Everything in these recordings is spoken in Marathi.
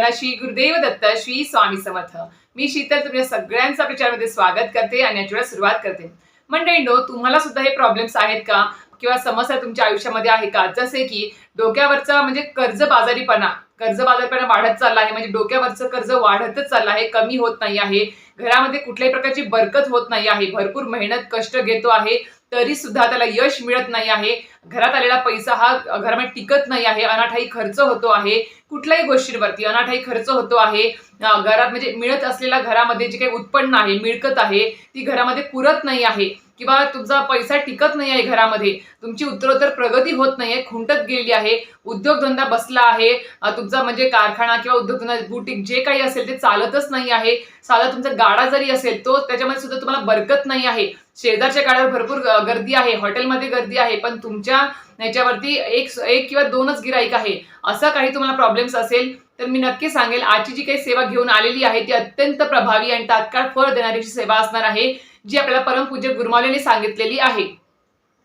नमस्कार. श्री गुरुदेव दत्त, श्री स्वामी समर्थ. मी शीतल तुमच्या सगळ्यांचं आपल्या चॅनलमध्ये स्वागत करते आणि याची सुरुवात करते. मंडळींनो, तुम्हाला सुद्धा हे प्रॉब्लेम्स आहेत का किंवा समस्या तुमच्या आयुष्यामध्ये आहे का? जसे की डोक्यावरचा म्हणजे कर्जबाजारीपणा वाढत चालला आहे. म्हणजे डोक्यावरचं कर्ज वाढतच चाललं आहे, कमी होत नाही आहे. घरामध्ये कुठल्याही प्रकारची बरकत होत नाही आहे. भरपूर मेहनत कष्ट घेतो आहे तरी सुद्धा त्याला यश मिळत नाही आहे. घरात आलेला पैसा हा घरामध्ये टिकत नाही आहे. अनाठाई खर्च होतो आहे. कुठल्याही गोष्टींवरती अनाठाई खर्च होतो आहे. घरात म्हणजे मिळत असलेल्या घरामध्ये जे काही उत्पन्न आहे, मिळकत आहे, ती घरामध्ये पुरत नाही आहे किंवा तुमचा पैसा टिकत नाही आहे घरामध्ये. तुमची उत्तरोत्तर प्रगती होत नाहीये, खुंटत गेली आहे. उद्योगधंदा बसला आहे. तुमचा म्हणजे कारखाना किंवा उद्योगधंदा बुटीक जे काही असेल ते चालतच नाही आहे. साधा तुमचा गाडा जरी असेल तो त्याच्यामध्ये सुद्धा तुम्हाला बरकत नाही आहे. शेजारच्या गाड्यावर भरपूर गर्दी आहे, हॉटेलमध्ये गर्दी आहे, पण तुमच्या याच्यावरती एक किंवा दोनच गिराईक आहे. असं काही तुम्हाला प्रॉब्लेम्स असेल तर मी नक्की सांगेल, आजची जी काही सेवा घेऊन आलेली आहे ती अत्यंत प्रभावी आणि तात्काळ फळ देणारी सेवा असणार आहे, जी आपल्याला परमपूज्य गुरुमाऊलींनी सांगितलेली आहे.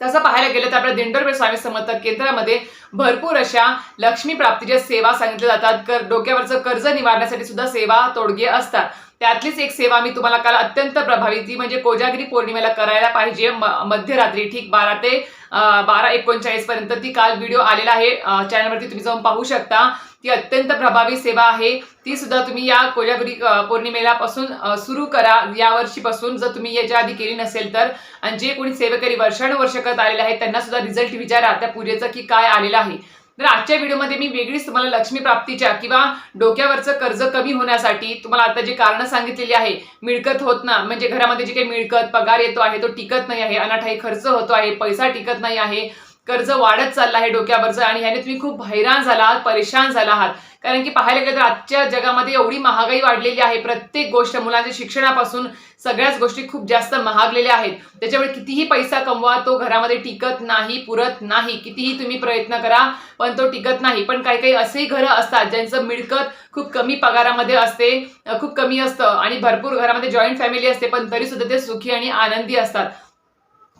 तसं पाहायला गेलं तर आपल्या दिंडोरपेठ स्वामी समर्थ केंद्रामध्ये भरपूर अशा लक्ष्मी प्राप्तीच्या सेवा सांगितल्या जातात. डोक्यावरचं कर्ज निवारण्यासाठी सुद्धा सेवा तोडगे असतात. त्यातलीच एक सेवा मी तुम्हाला काल अत्यंत प्रभावी, ती म्हणजे कोजागिरी पौर्णिमेला करायला पाहिजे. मध्यरात्री ठीक 12 ते 12:39 पर्यंत ती काल व्हिडिओ आलेला आहे. चॅनलवरती तुम्ही जाऊन पाहू शकता. ती अत्यंत प्रभावी सेवा आहे. ती सुद्धा तुम्ही या कोजागिरी पौर्णिमेला पासून सुरू करा, या वर्षीपासून, जर तुम्ही याच्या आधी केली नसेल तर. आणि जे कोणी सेवेकरी वर्षानुवर्ष करत आलेले आहेत त्यांना सुद्धा रिझल्ट विचारा त्या पूजेचा की काय आलेला आहे. तर आजच्या व्हिडिओमध्ये मी वेगळीच तुम्हाला लक्ष्मी प्राप्तीच्या किंवा डोक्यावरचं कर्ज कमी होण्यासाठी तुम्हाला आता जी कारणं सांगितलेली आहे, मिळकत होत ना, म्हणजे घरामध्ये जी काही मिळकत पगार येतो आहे तो टिकत नाही आहे, अनाठाई खर्च होतो आहे, पैसा टिकत नाही आहे, कर्ज वाढत चाललं आहे डोक्यावरचं, आणि ह्याने तुम्ही खूप हैराण झाला आहात, परेशान झाला आहात. कारण की पाहायला गेलं तर आजच्या जगामध्ये एवढी महागाई वाढलेली आहे. प्रत्येक गोष्ट, मुलांच्या शिक्षणापासून सगळ्याच गोष्टी खूप जास्त महागलेल्या आहेत. त्याच्यामुळे कितीही पैसा कमवा तो घरामध्ये टिकत नाही, पुरत नाही. कितीही तुम्ही प्रयत्न करा पण तो टिकत नाही. पण काही काही असेही घरं असतात ज्यांचं मिळकत खूप कमी पगारामध्ये असते, खूप कमी असतं, आणि भरपूर घरामध्ये जॉईंट फॅमिली असते, पण तरी सुद्धा ते सुखी आणि आनंदी असतात.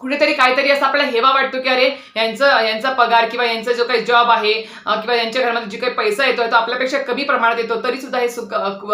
कुठेतरी काहीतरी असं आपल्याला हेवा वाटतो की अरे यांचा पगार किंवा यांचा जो काही जॉब आहे किंवा यांच्या घरामध्ये जो काही पैसा येतोय तो आपल्यापेक्षा कमी प्रमाणात येतो, तरी सुद्धा हे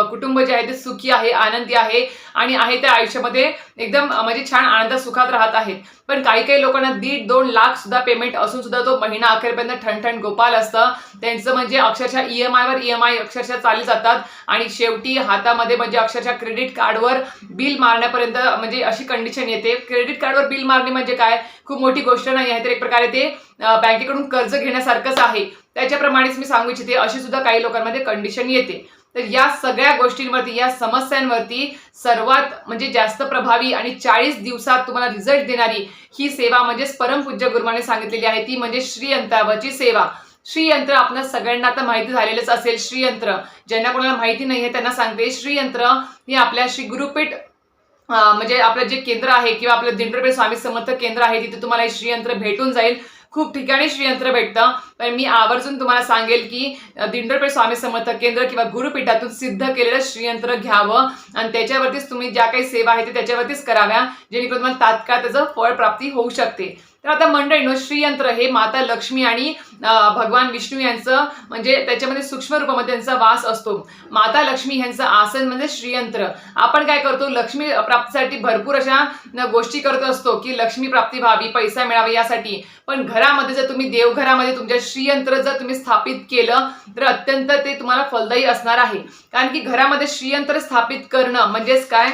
कुटुंब जे आहे ते सुखी आहे, आनंदी आहे आणि त्या आयुष्यामध्ये एकदम म्हणजे छान आनंदात सुखात राहत आहेत. पण काही काही लोकांना 1.5-2 लाख सुद्धा पेमेंट असून सुद्धा तो महिना अखेरपर्यंत ठणठण गोपाल असतं. त्यांचं म्हणजे अक्षरशः EMI अक्षरशः चालली जातात आणि शेवटी हातामध्ये म्हणजे अक्षरशः क्रेडिट कार्डवर बिल मारण्यापर्यंत म्हणजे अशी कंडिशन येते. क्रेडिट कार्डवर बिल मारणे म्हणजे काय खूप मोठी गोष्ट नाही आहे, तर एक प्रकारे ते बँकेकडून कर्ज घेण्यासारखंच आहे. त्याच्याप्रमाणेच मी सांगू इच्छिते, अशी सुद्धा काही लोकांमध्ये कंडिशन येते. तर या सगळ्या गोष्टींवरती, या समस्यांवरती सर्वात म्हणजे जास्त प्रभावी आणि 40 दिवसात तुम्हाला रिझल्ट देणारी ही सेवा म्हणजेच परमपूज्य गुरुमाऊलींनी सांगितलेली आहे, ती म्हणजे श्रीयंत्रावरची सेवा. श्रीयंत्र आपल्या सगळ्यांना आता माहिती झालेलंच असेल. श्रीयंत्र ज्यांना कोणाला माहिती नाहीये त्यांना सांगते, श्रीयंत्र हे आपल्या श्री गुरुपीठ म्हणजे आपलं जे केंद्र आहे किंवा आपलं दिंडोरपेठ स्वामी समर्थ केंद्र आहे, तिथे तुम्हाला हे श्रीयंत्र भेटून जाईल. खूप ठिकाणी श्रीयंत्र भेटतं, पण मी आवर्जून तुम्हाला सांगेल की दिंडोरपेठ स्वामी समर्थ केंद्र किंवा गुरुपीठातून सिद्ध केलेलं श्रीयंत्र घ्यावं आणि त्याच्यावरतीच तुम्ही ज्या काही सेवा आहे त्याच्यावरतीच कराव्या, जेणेकरून तुम्हाला तात्काळ त्याचं फळ प्राप्ती होऊ शकते. तर आता मंडळींनो, श्रीयंत्र हे माता लक्ष्मी आणि भगवान विष्णू यांचं म्हणजे त्याच्यामध्ये सूक्ष्म रूपामध्ये त्यांचा वास असतो. माता लक्ष्मी यांचं आसन म्हणजे श्रीयंत्र. आपण काय करतो, लक्ष्मी प्राप्तीसाठी भरपूर अशा गोष्टी करत असतो की लक्ष्मी प्राप्ती व्हावी, पैसा मिळावा यासाठी. पण घरामध्ये जर तुम्ही देवघरामध्ये तुमच्या श्रीयंत्र जर तुम्ही स्थापित केलं तर अत्यंत ते तुम्हाला फलदायी असणार आहे. कारण की घरामध्ये श्रीयंत्र स्थापित करणं म्हणजेच काय,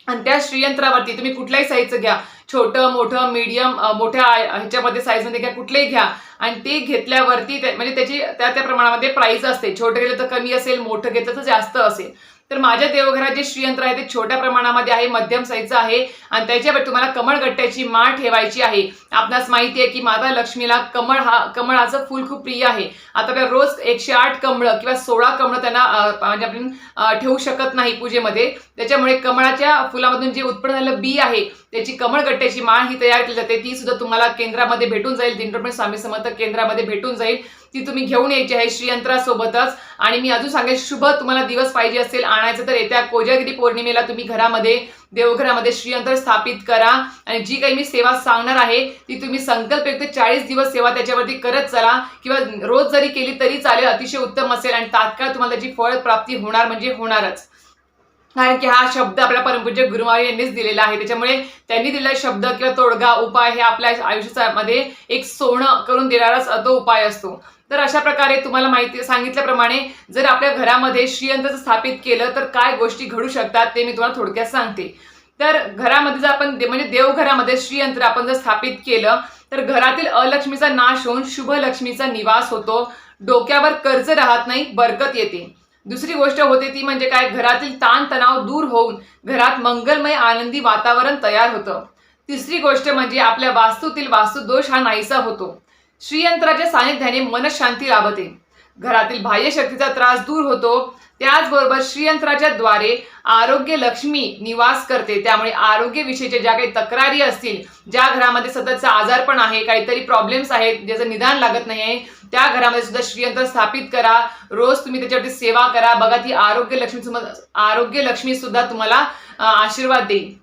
आणि त्या श्रीयंत्रावरती तुम्ही कुठल्याही साईजचं घ्या, छोटं मोठं मीडियम मोठ्या ह्याच्यामध्ये साईजमध्ये घ्या, कुठलेही घ्या, आणि ते घेतल्यावरती म्हणजे त्याची त्या प्रमाणामध्ये प्राइस असते. छोटं घेतलं तर कमी असेल, मोठं घेतलं तर जास्त असेल. तर माझ्या देवघरात जे श्रीयंत्र आहे ते छोट्या प्रमाणामध्ये आहे, मध्यम साईजचं आहे, आणि त्याच्यावर तुम्हाला कमळगट्ट्याची माळ ठेवायची आहे. आपणास माहिती आहे की माता लक्ष्मीला कमळाचं फूल खूप प्रिय आहे. आता आपल्याला रोज 108 कमळं किंवा 16 कमळं त्यांना म्हणजे आपण ठेवू शकत नाही पूजेमध्ये. त्याच्यामुळे कमळाच्या फुलामधून जे उत्पन्न झालेलं बी आहे त्याची कमळगट्ट्याची माळ ही तयार केली जाते. ती सुद्धा तुम्हाला केंद्रामध्ये भेटून जाईल, दिंडोरपेठ स्वामी समर्थ केंद्रामध्ये भेटून जाईल. ती तुम्ही घेऊन यायची आहे श्रीयंत्रासोबतच. आणि मी अजून सांगेन, शुभ तुम्हाला दिवस पाहिजे असेल आणायचं तर येत्या कोजागिरी पौर्णिमेला तुम्ही घरामध्ये, देवघरामध्ये श्रीयंत्र स्थापित करा. आणि जी काही मी सेवा सांगणार आहे ती तुम्ही संकल्पयुक्त 40 दिवस सेवा त्याच्यावरती करत चला, किंवा रोज जरी केली तरी चालेल, अतिशय उत्तम असेल. आणि तात्काळ तुम्हाला त्याची फळ प्राप्ती होणार म्हणजे होणारच. कारण की हा शब्द आपल्या परमपूज्य गुरुमारी यांनीच दिलेला आहे. त्याच्यामुळे त्यांनी दिलेला शब्द किंवा तोडगा उपाय हे आपल्या आयुष्यामध्ये एक सोनं करून देणाराच तो उपाय असतो. तर अशा प्रकारे तुम्हाला माहिती सांगितल्याप्रमाणे जर आपल्या घरामध्ये श्रीयंत्र स्थापित केलं तर काय गोष्टी घडू शकतात ते मी तुम्हाला थोडक्यात सांगते. तर घरामध्ये जर आपण म्हणजे देवघरामध्ये श्रीयंत्र आपण जर स्थापित केलं तर घरातील अलक्ष्मीचा नाश होऊन शुभ लक्ष्मीचा निवास होतो. डोक्यावर कर्ज राहत नाही, बरकत येते. दुसरी गोष्ट होते ती म्हणजे काय, घरातील ताण तणाव दूर होऊन घरात मंगलमय आनंदी वातावरण तयार होतं. तिसरी गोष्ट म्हणजे आपल्या वास्तूतील वास्तुदोष हा नाहीसा होतो. श्रीयंत्राच्या सानिध्याने मनशांती लाभते. घरातील बाह्य शक्तीचा त्रास दूर होतो. त्याचबरोबर श्रीयंत्राच्या द्वारे आरोग्य लक्ष्मी निवास करते. त्यामुळे आरोग्यविषयीच्या ज्या काही तक्रारी असतील, ज्या घरामध्ये सततचा आजारपण आहे, काहीतरी प्रॉब्लेम्स आहेत, ज्याचं निदान लागत नाही आहे, त्या घरामध्ये सुद्धा श्रीयंत्र स्थापित करा. रोज तुम्ही त्याच्यावरती सेवा करा. बघा ती आरोग्य लक्ष्मी सुद्धा तुम्हाला आशीर्वाद देईल.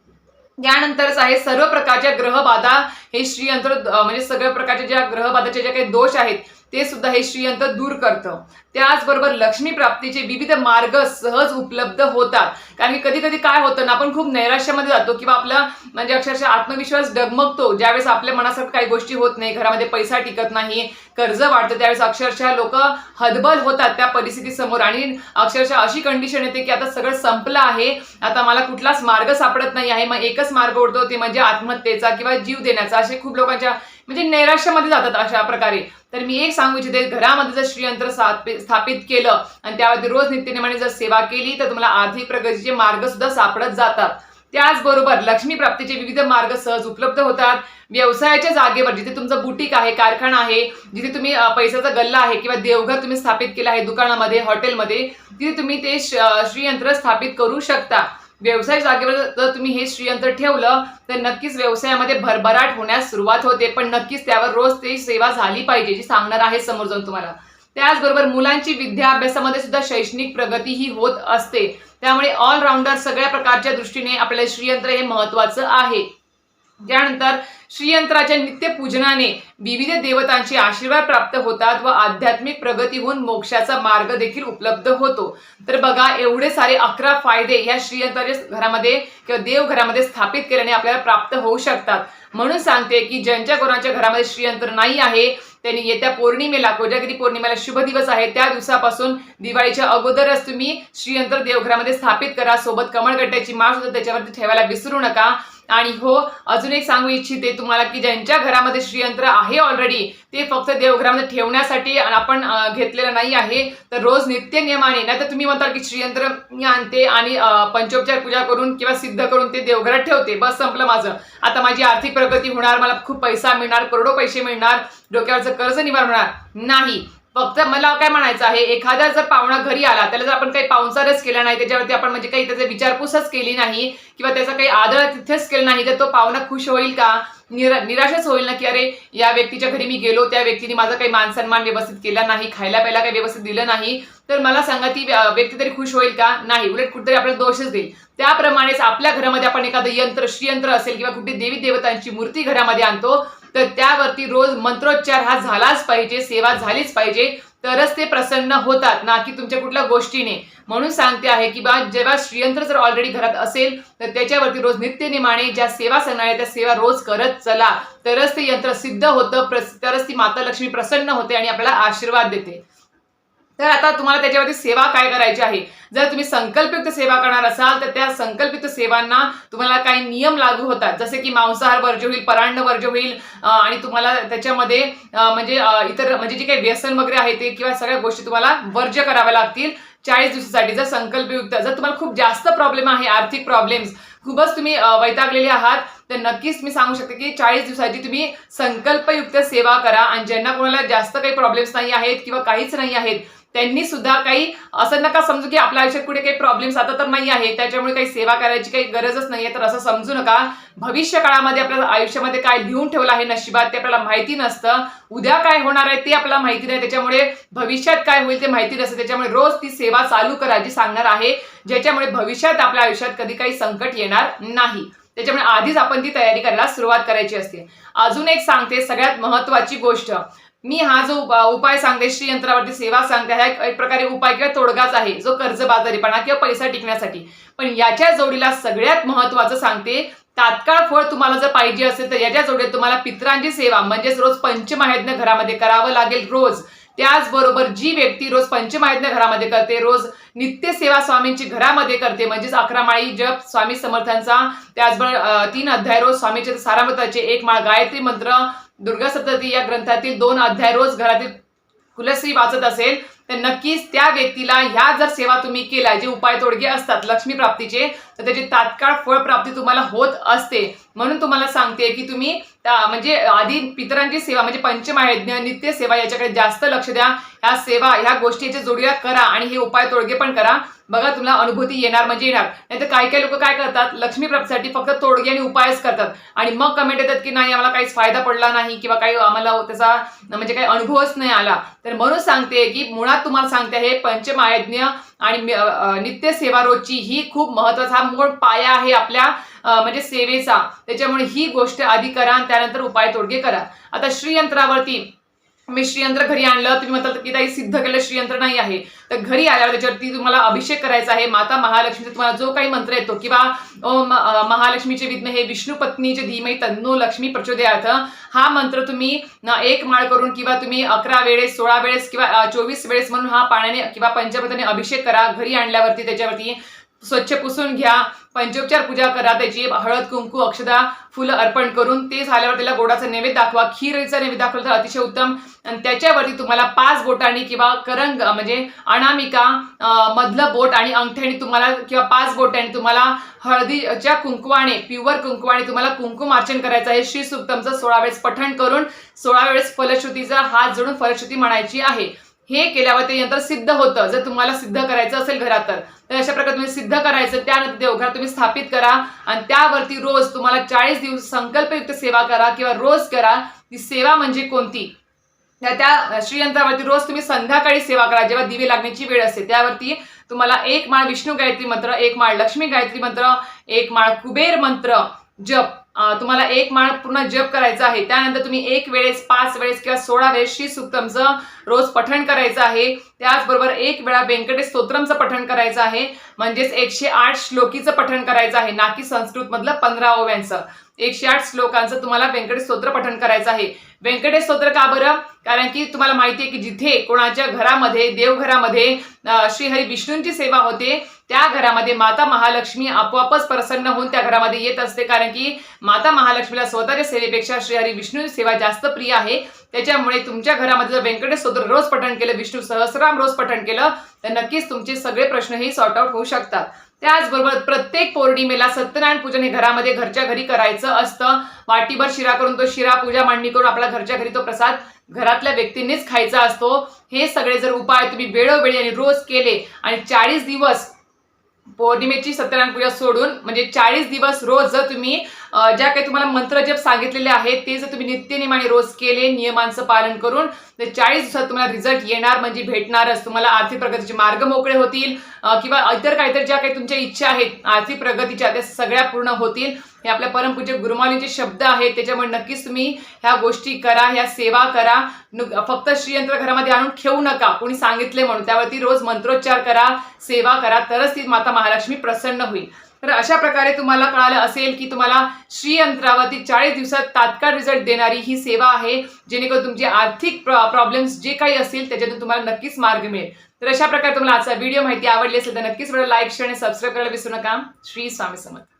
त्यानंतरच आहे सर्व प्रकारच्या ग्रहबाधा हे श्रीयंत्र म्हणजे सगळ्या प्रकारच्या ज्या ग्रहबाधाचे जे काही दोष आहेत ते सुद्धा हे श्रीयंत्र दूर करतं. त्याचबरोबर लक्ष्मी प्राप्तीचे विविध मार्ग सहज उपलब्ध होतात. कारण की कधी कधी काय होतं ना, आपण खूप नैराश्यामध्ये जातो किंवा आपला म्हणजे अक्षरशः आत्मविश्वास डगमगतो ज्यावेळेस आपल्या मनासारखं काही गोष्टी होत नाही, घरामध्ये पैसा टिकत नाही, कर्ज वाढतं, त्यावेळेस अक्षरशः लोक हतबल होतात त्या परिस्थितीसमोर. आणि अक्षरशः अशी कंडिशन येते की आता सगळं संपलं आहे, आता मला कुठलाच मार्ग सापडत नाही आहे, मग एकच मार्ग उरतो ते म्हणजे आत्महत्येचा किंवा जीव देण्याचा. असे खूप लोकांच्या म्हणजे नैराश्यामध्ये जातात अशा प्रकारे. तर मी एक सांगू इच्छिते, घरामध्ये जर श्रीयंत्र स्थापित केलं आणि त्यावरती रोज नित्यनेमाने जर सेवा केली तर तुम्हाला आर्थिक प्रगतीचे मार्ग सुद्धा सापडत जातात. त्याचबरोबर लक्ष्मी प्राप्तीचे विविध मार्ग सहज उपलब्ध होतात. व्यवसायाच्या जागेवर जिथे तुमचं बुटीक आहे, कारखाना आहे, जिथे तुम्ही पैशाचा गल्ला आहे किंवा देवघर तुम्ही स्थापित केलं आहे, दुकानामध्ये, हॉटेलमध्ये, तिथे तुम्ही ते श्रीयंत्र स्थापित करू शकता. व्यवसाय जागेवर जर तुम्ही हे श्रीयंत्र ठेवलं तर नक्कीच व्यवसायामध्ये भरभराट होण्यास सुरुवात होते. पण नक्कीच त्यावर रोज ते सेवा झाली पाहिजे, जी सांगणार आहे समोर जाऊन तुम्हाला. त्याचबरोबर मुलांची विद्याभ्यासामध्ये सुद्धा शैक्षणिक प्रगती ही होत असते. त्यामुळे ऑलराऊंडर सगळ्या प्रकारच्या दृष्टीने आपल्याला श्रीयंत्र हे महत्वाचं आहे. त्यानंतर श्रीयंत्राच्या नित्यपूजनाने विविध देवतांचे आशीर्वाद प्राप्त होतात व आध्यात्मिक प्रगती होऊन मोक्षाचा मार्ग देखील उपलब्ध होतो. तर बघा, एवढे सारे 11 फायदे ह्या श्रीयंत्राच्या घरामध्ये किंवा देवघरामध्ये स्थापित केल्याने आपल्याला प्राप्त होऊ शकतात. म्हणून सांगते की ज्यांच्या कोणाच्या घरामध्ये श्रीयंत्र नाही आहे त्यांनी येत्या पौर्णिमेला, कोजागिरी पौर्णिमेला शुभ दिवस आहे त्या दिवसापासून दिवाळीच्या अगोदरच तुम्ही श्रीयंत्र देवघरामध्ये स्थापित करा. सोबत कमळगट्ट्याची माळ सुद्धा त्याच्यावरती ठेवायला विसरू नका. आणि हो, अजून एक सांगू इच्छिते तुम्हाला की ज्यांच्या घरामध्ये श्रीयंत्र आहे ऑलरेडी ते फक्त देवघरामध्ये ठेवण्यासाठी आपण घेतलेलं नाही आहे, तर रोज नित्य नियमाने, नाही तर तुम्ही म्हणता की श्रीयंत्र मी आणते आणि पंचोपचार पूजा करून किंवा सिद्ध करून ते देवघरात ठेवते, बस संपलं माझं, आता माझी आर्थिक प्रगती होणार, मला खूप पैसा मिळणार, करोडो पैसे मिळणार, डोक्यावरचं कर्ज निवारण होणार नाही. फक्त मला काय म्हणायचं आहे, एखादा जर पाहुणा घरी आला त्याला जर आपण काही पाहुणचारच केला नाही, त्याच्यावरती आपण म्हणजे काही त्याची विचारपूसच केली नाही किंवा त्याचा काही आदर तिथेच केलं नाही, तर तो पाहुणा खुश होईल का? निराशच होईल ना, की अरे या व्यक्तीच्या घरी मी गेलो, त्या व्यक्तीने माझा काही मान सन्मान व्यवस्थित केला नाही, खायला प्यायला काही व्यवस्थित दिलं नाही, तर मला सांगा ती व्यक्ती तरी खुश होईल का? नाही, उलट कुठेतरी आपल्याला दोषच देईल. त्याप्रमाणेच आपल्या घरामध्ये आपण एखादं यंत्र, श्रीयंत्र असेल किंवा कुठे देवी देवतांची मूर्ती घरामध्ये आणतो तर त्यावरती रोज मंत्रोच्चार हा झालाच पाहिजे, सेवा झालीच पाहिजे, तरच ते प्रसन्न होतात, ना की तुमच्या कुठल्या गोष्टीने. म्हणून सांगते आहे की बा जेव्हा श्रीयंत्र जर ऑलरेडी घरात असेल तर त्याच्यावरती रोज नित्यनेमाने ज्या सेवा सांगणार आहे त्या सेवा रोज करत चला, तरच ते यंत्र सिद्ध होतं, तरच ती माता लक्ष्मी प्रसन्न होते आणि आपल्याला आशीर्वाद देते. तर आता तुम्हाला त्याच्यावरती सेवा काय करायची आहे. जर तुम्ही संकल्पयुक्त सेवा करणार असाल तर त्या संकल्पित सेवांना तुम्हाला काही नियम लागू होतात, जसे की मांसाहार वर्ज्य होईल, परान्न वर्ज्य होईल आणि तुम्हाला त्याच्यामध्ये म्हणजे इतर म्हणजे जे काही व्यसन वगैरे आहे ते किंवा सगळ्या गोष्टी तुम्हाला वर्ज्य कराव्या लागतील 40 दिवसासाठी. जर संकल्पयुक्त, जर तुम्हाला खूप जास्त प्रॉब्लेम आहे, आर्थिक प्रॉब्लेम्स, खूपच तुम्ही वैतागलेले आहात, तर नक्कीच मी सांगू शकते की 40 दिवसाची तुम्ही संकल्पयुक्त सेवा करा. आणि ज्यांना कोणाला जास्त काही प्रॉब्लेम्स नाही आहेत किंवा काहीच नाही आहेत त्यांनी सुद्धा काही असं नका समजू की आपल्या आयुष्यात कुठे काही प्रॉब्लेम्स आता तर नाही आहे, त्याच्यामुळे काही सेवा करायची काही गरजच नाहीये, तर असं समजू नका. भविष्य काळामध्ये आपल्या आयुष्यामध्ये काय लिहून ठेवलं आहे नशिबात ते आपल्याला माहिती नसतं. उद्या काय होणार आहे ते आपल्याला माहिती नाही, त्याच्यामुळे भविष्यात काय होईल ते माहिती नसतं. त्याच्यामुळे रोज ती सेवा चालू करा जी सांगणार आहे, ज्याच्यामुळे भविष्यात आपल्या आयुष्यात कधी काही संकट येणार नाही. त्याच्यामुळे आधीच आपण ती तयारी करायला सुरुवात करायची असते. अजून एक सांगते सगळ्यात महत्वाची गोष्ट, मी हा जो उपाय सांगते, श्रीयंत्रावरती सेवा सांगते, हा एक प्रकारे उपाय किंवा तोडगाच आहे जो कर्जबाजारीपणा किंवा पैसा टिकण्यासाठी. पण याच्या जोडीला सगळ्यात महत्वाचं सांगते, तात्काळ फळ तुम्हाला जर पाहिजे असेल तर याच्या जोडीला तुम्हाला पितरांची सेवा म्हणजेच रोज पंचमहायज्ञ घरामध्ये करावं लागेल रोज. त्याचबरोबर जी व्यक्ती रोज पंचमहायज्ञ घरामध्ये करते, रोज नित्य सेवा स्वामींची घरामध्ये करते, म्हणजेच 11 माळी जप स्वामी समर्थांचा, त्याचबरोबर 3 अध्याय रोज स्वामीचे सारामृताचे, 1 माळ गायत्री मंत्र, दुर्गा सप्तशती या ग्रंथातील 2 अध्याय रोज घरातील कुलश्री वाचत असेल तर नक्कीच त्या व्यक्तीला ह्या जर सेवा तुम्ही केल्या, जे उपाय तोडगे असतात लक्ष्मी प्राप्तीचे, तर त्याची तात्काळ फळ प्राप्ती तुम्हाला होत असते. म्हणून तुम्हाला सांगते की तुम्ही म्हणजे आधी पितरांची सेवा म्हणजे पंचमहायज्ञ, नित्य सेवा याच्याकडे जास्त लक्ष द्या. ह्या सेवा ह्या गोष्टीच्या जोडीला करा आणि हे उपाय तोडगे पण करा. बघा तुम्हाला अनुभूती येणार म्हणजे येणार. नाही तर काही लोक काय करतात, लक्ष्मी प्राप्तीसाठी फक्त तोडगे आणि उपायच करतात आणि मग कमेंट येतात की नाही आम्हाला काहीच फायदा पडला नाही किंवा काही आम्हाला त्याचा म्हणजे काही अनुभवच नाही आला. तर म्हणून सांगते की मुळात तुम्हाला सांगते हे पंचमहायज्ञ आणि नित्य सेवा रोजची ही खूप महत्वाचा हा मूळ पाया आहे आपल्या म्हणजे सेवेचा. त्याच्यामुळे ही गोष्ट आधी करा आणि त्यानंतर उपाय तोडगे करा. आता श्रीयंत्रावरती मी श्रीयंत्र घरी आणलं, तुम्ही म्हणतात की काही सिद्ध केलं श्रीयंत्र नाही आहे, तर घरी आल्यावर त्याच्यावरती तुम्हाला अभिषेक करायचा आहे. माता महालक्ष्मीचा तुम्हाला जो काही मंत्र येतो किंवा ओम महालक्ष्मीचे विद्महे विष्णू पत्नीचे धीमहि तन्नो लक्ष्मी प्रचोदयात, हा मंत्र तुम्ही 1 माळ करून किंवा तुम्ही 11 वेळेस, 16 वेळेस किंवा 24 वेळेस म्हणून हा पाण्याने किंवा पंचामृताने अभिषेक करा. घरी आणल्यावरती त्याच्यावरती स्वच्छ पुसून घ्या, पंचोपचार पूजा करा, त्याची हळद कुंकू अक्षदा फुलं अर्पण करून ते झाल्यावर त्याला गोडाचा नैवेद्य दाखवा. खीरचा नैवेद्य दाखवला तर अतिशय उत्तम. आणि त्याच्यावरती तुम्हाला 5 बोटांनी किंवा करंग म्हणजे अनामिका मधलं बोट आणि अंगठ्याने तुम्हाला किंवा 5 बोटांनी तुम्हाला हळदीच्या कुंकवाने, प्युअर कुंकवाने तुम्हाला कुंकुमार्चन करायचं आहे. श्री सुक्तमचं 16 वेळेस पठण करून 16 वेळेस फलश्रुतीचा हात जोडून फलश्रुती म्हणायची आहे. हे केल्यावर ते यंत्र सिद्ध होतं. जर तुम्हाला सिद्ध करायचं असेल घरात तर अशा प्रकारे तुम्ही सिद्ध करायचं. त्यानंतर देवघरात तुम्ही स्थापित करा आणि त्यावरती रोज तुम्हाला 40 दिवस संकल्पयुक्त सेवा करा किंवा रोज करा. ती सेवा म्हणजे कोणती, त्या श्रीयंत्रावरती रोज तुम्ही संध्याकाळी सेवा करा जेव्हा दिवे लागण्याची वेळ असते. त्यावरती तुम्हाला 1 माळ विष्णू गायत्री मंत्र, 1 माळ लक्ष्मी गायत्री मंत्र, 1 माळ कुबेर मंत्र जप, तुम्हाला 1 माळ पूर्ण जप करायचा आहे. त्यानंतर तुम्ही 1 वेळेस, 5 वेळेस किंवा 16 वेळेस श्री सुक्तमचं रोज पठण करायचं आहे. त्याचबरोबर 1 वेळा व्यंकटेश स्तोत्रमचं पठण करायचं आहे, म्हणजेच 108 श्लोकीचं पठण करायचं आहे, ना की संस्कृत मधलं 15 ओव्यांचं. 108 श्लोकांचं तुम्हाला व्यंकटेश स्तोत्र पठण करायचं आहे. व्यंकटेश स्तोत्र का बरं? कारण की तुम्हाला माहिती आहे की जिथे कोणाच्या घरामध्ये, देवघरामध्ये श्रीहरी विष्णूंची सेवा होते, त्या घरामध्ये माता महालक्ष्मी आपोआपच प्रसन्न होऊन त्या घरामध्ये येत असते. कारण की माता महालक्ष्मीला स्वतःच्या सेवेपेक्षा श्रीहरी विष्णू सेवा जास्त प्रिय आहे. त्याच्यामुळे तुमच्या घरामध्ये जर व्यंकटेश स्तोत्र रोज पठण केलं, विष्णू सहस्रनाम रोज पठण केलं तर नक्कीच तुमचे सगळे प्रश्नही सॉर्ट आउट होऊ शकतात. त्याचबरोबर प्रत्येक पौर्णिमेला सत्यनारायण पूजन हे घरामध्ये घरच्या घरी करायचं असतं. वाटीभर शिरा करून तो शिरा पूजा मांडणी करून आपल्या घरच्या घरी तो प्रसाद घरातल्या व्यक्तींनीच खायचा असतो. हे सगळे जर उपाय तुम्ही वेळोवेळी आणि रोज केले आणि 40 दिवस पौर्णिमेची सत्यनारायण पूजा सोडून म्हणजे 40 दिवस रोज जर तुम्ही ज्या काही तुम्हाला मंत्र जप सांगितलेले आहेत ते जर तुम्ही नित्यनेमाने रोज केले, नियमांचं पालन करून, तर 40 दिवसात तुम्हाला रिझल्ट येणार म्हणजे भेटणारच. तुम्हाला आर्थिक प्रगतीचे मार्ग मोकळे होतील किंवा इतर काहीतरी ज्या काही तुमच्या इच्छा आहेत आर्थिक प्रगतीच्या त्या सगळ्या पूर्ण होतील. हे आपल्या परमपूज्य गुरुमाऊलींचे शब्द आहेत. त्याच्यामुळे नक्कीच तुम्ही ह्या गोष्टी करा, ह्या सेवा करा. फक्त श्रीयंत्र घरामध्ये आणून ठेवू नका कोणी सांगितले म्हणून. त्यावरती रोज मंत्रोच्चार करा, सेवा करा, तरच ती माता महालक्ष्मी प्रसन्न होईल. तर अशा प्रकारे तुम्हाला कळालं असेल की तुम्हाला श्रीयंत्रावरती 40 दिवसात तात्काळ रिझल्ट देणारी ही सेवा आहे, जेणेकरून तुमचे आर्थिक प्रॉब्लेम्स जे काही असतील त्याच्यातून तुम्हाला नक्कीच मार्ग मिळेल. तर अशा प्रकारे तुम्हाला आजचा व्हिडिओ माहिती आवडली असेल तर नक्कीच लाईक, शेअर आणि सबस्क्राईब करायला विसरू नका. श्री स्वामी समर्थ.